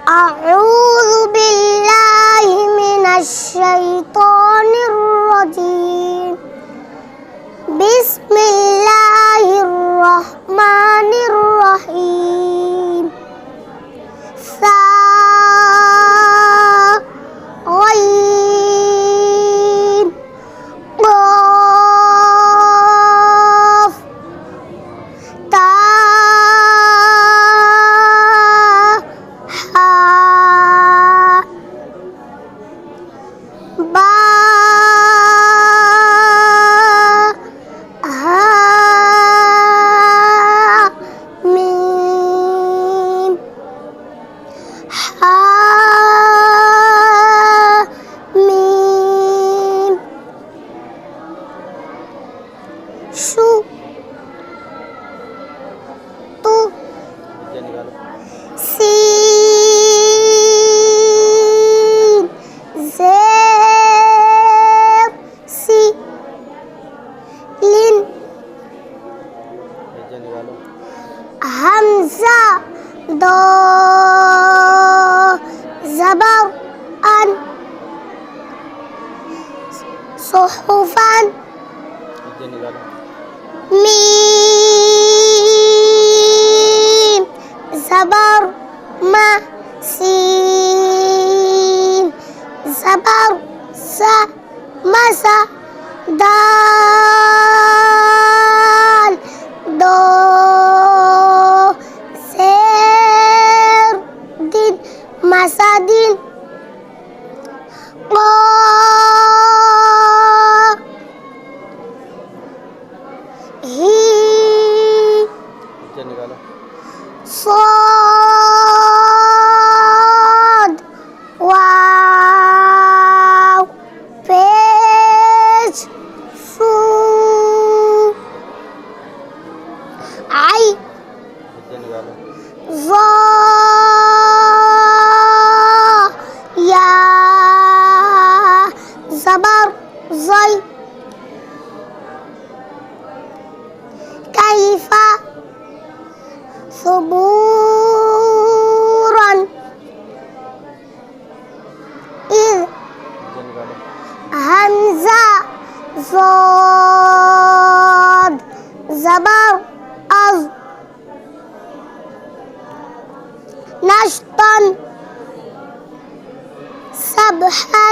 أعوذ بالله من الشيطان الرجيم. بسم الله الرحمن الرحيم. غين قاف تاء حاء باء هاء ميم حاميم شو تو سين زير سي لين همزة ضاد زبر أن صحفا ميم زبر ما سين زبر سا مسا دال دو زير دين مسادين قاف هي صاد واو بيج سو عي ظا يا زبر زي كيف صبورا إذ همزة ضاد زبر أز نشطا سبحا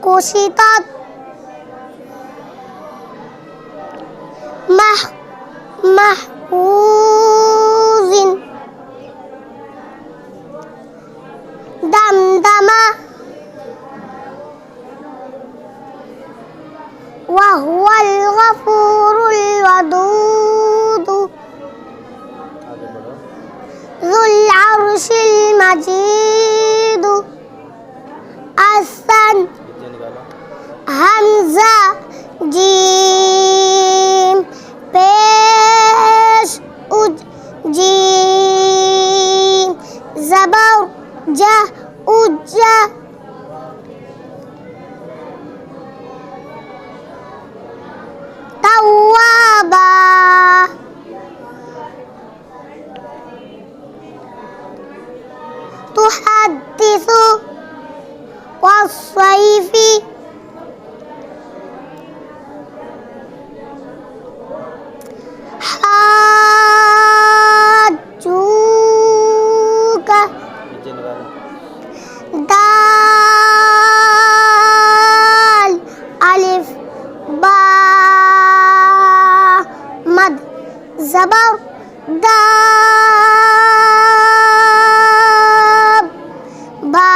قسطت محفوظ دمدم وهو الغفور الودود ذو العرش المجيد الثن همزة جيم पेश उज जीम ज़बर जा उज्जा तव्वाबा तुहद्दिसु वस्सैफी दाल अलिफ बा मद ज़बर दाब बा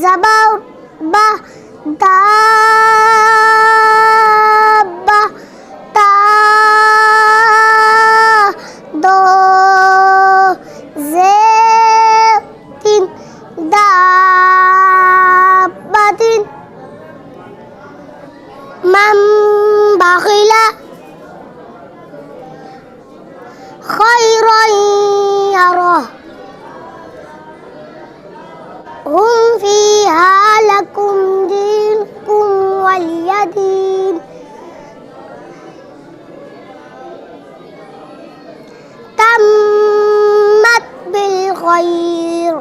ज़बर बा दाब ता दो ज़ेतिन दाबातिन मन बखिला खैरन यरह हुम फीहा लकुम दीनुकुम वलिय दीन خير